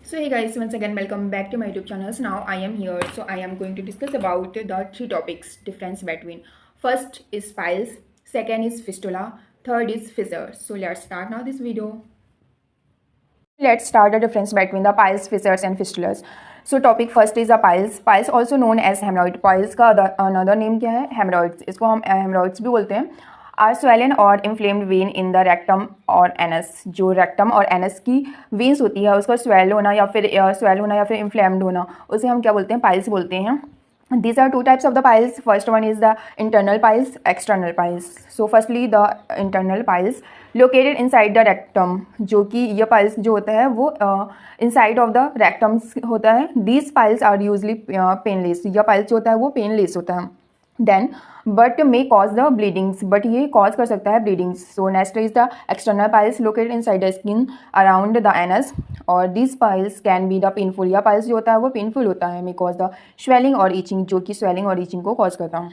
So hey guys, once again welcome back to my YouTube channel. So now I am here. So I am going to discuss about the three topics difference between. First is piles, second is fistula, third is fissures. So let's start now this video. Let's start the difference between the piles, fissures and fistulas. So topic first is the piles. Piles also known as hemorrhoid. Piles का another name क्या है? Hemorrhoids. इसको हम hemorrhoids भी बोलते हैं. Are swollen और inflamed vein in the rectum और anus. जो rectum और anus की veins होती है उसका swell होना या फिर inflamed होना, उसे हम क्या बोलते हैं? Piles बोलते हैं. These are two types of the piles. First one is the internal piles, external piles. So firstly the internal piles located inside the rectum. जो कि ये piles जो होता है वो inside of the rectum होता है. These piles are usually painless. यह piles जो होता है वो painless होता है. Then but may cause the bleedings, but ये cause कर सकता है bleedings. So next is the external piles located inside the skin around the anus, और these piles can be the painful. या piles जो होता है वो painful होता है, may cause the swelling और itching, जो कि swelling और itching को cause करता है.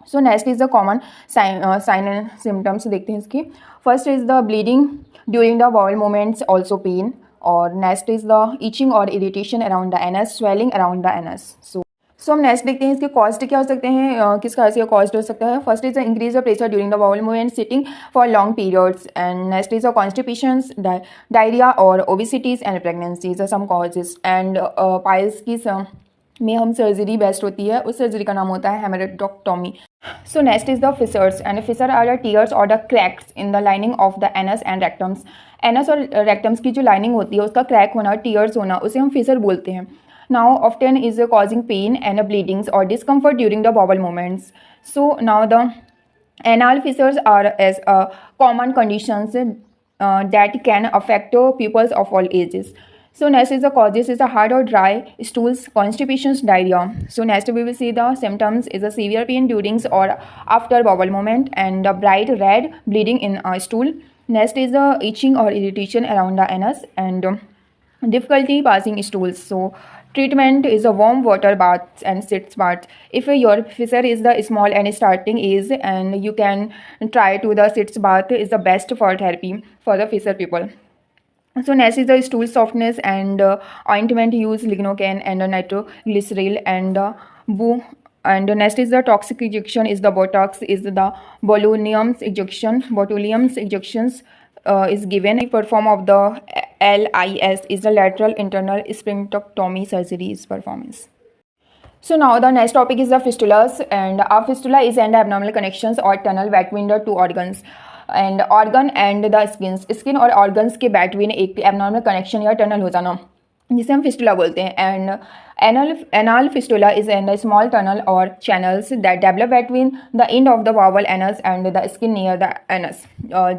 So next is the common sign and symptoms देखते हैं इसकी. First is the bleeding during the bowel movements, also pain, और next is the itching or irritation around the anus, swelling around the anus. So हम next देखते हैं इसके cost क्या हो सकते हैं, किस कारण से ये कॉस्ट हो सकता है. First is the increase the pressure during the bowel movement sitting for long periods, and next is the constipations, diarrhoea और obesities and pregnancies are some causes. And piles की में हम सर्जरी बेस्ट होती है, उस सर्जरी का नाम होता है haemorrhoidectomy. So next is the fissures, and fissure are the tears और the cracks in the lining of the anus and rectums. Anus और रेक्टम्स की जो लाइनिंग होती है उसका क्रैक होना, टीयर्स होना, उसे हम फिसर बोलते हैं. Now often is causing pain and bleedings or discomfort during the bowel movements. So now the anal fissures are as common conditions that can affect pupils of all ages. So next is the causes is the hard or dry stools, constipations, diarrhea. So next we will see the symptoms is a severe pain during or after bowel movement, and the bright red bleeding in a stool. Next is the itching or irritation around the anus, and difficulty passing stools. So treatment is a warm water baths and sitz baths. If your fissure is the small and starting age, and you can try to the sitz bath is the best for therapy for the fissure people. So next is the stool softness, and ointment use lignocaine and nitroglycerol, and and next is the toxic injection is the Botox, is the botulinum injections is given. The perform of the LIS is the lateral internal sphincterectomy surgery is performance. So now the next topic is the fistulas, and a fistula is an abnormal connections or tunnel between the two organs, and organ and the skin और organs के between एक abnormal connection या tunnel हो जाना, जिसे हम fistula बोलते हैं. And anal fistula is a small tunnel or channels that develop between the end of the bowel anus and the skin near the anus.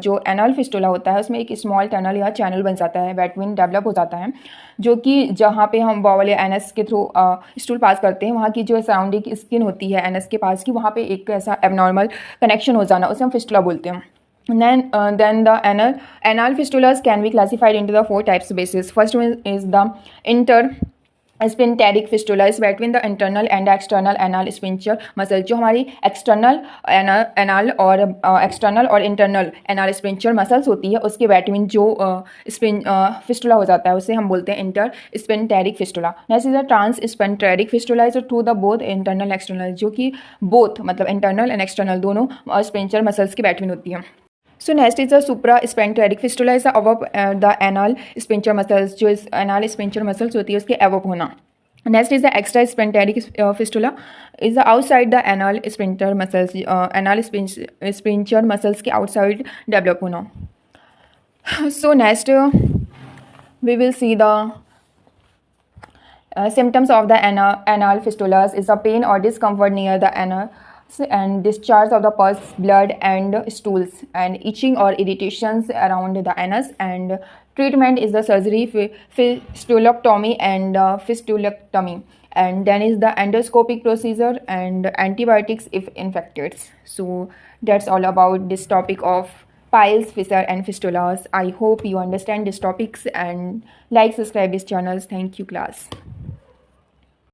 जो anal fistula होता है उसमें एक small tunnel या channel बन जाता है, between develop हो जाता है, जो कि जहाँ पे हम bowel या anus के थ्रू stool पास करते हैं, वहाँ की जो surrounding skin होती है anus के पास की, वहाँ पे एक ऐसा abnormal connection हो जाना, उसे हम fistula बोलते हैं. Then the anal fistulas can be classified into the four types basis. First one is the intersphincteric fistula is between the internal and external anal sphincter muscle. जो हमारी external anal और external और internal anal sphincter muscles होती है, उसके between जो fistula हो जाता है उसे हम बोलते हैं intersphincteric fistula. Next is the transsphincteric fistula is through the both internal external, जो कि both मतलब internal and external दोनों sphincter muscles के between होती है. So next is the suprasphincteric fistula is above the anal sphincter muscles, जो इस anal sphincter muscles होती है उसके above होना. Next is the extrasphincteric fistula is the outside the anal sphincter muscles, anal sphincter muscles के outside develop होना. So next we will see the symptoms of the anal fistulas is a pain or discomfort near the anal and discharge of the pus, blood and stools, and itching or irritations around the anus, and treatment is the surgery fistulectomy and fistulectomy, and then is the endoscopic procedure and antibiotics if infected. So that's all about this topic of piles, fissure and fistulas. I hope you understand these topics, and like, subscribe this channel. Thank you class.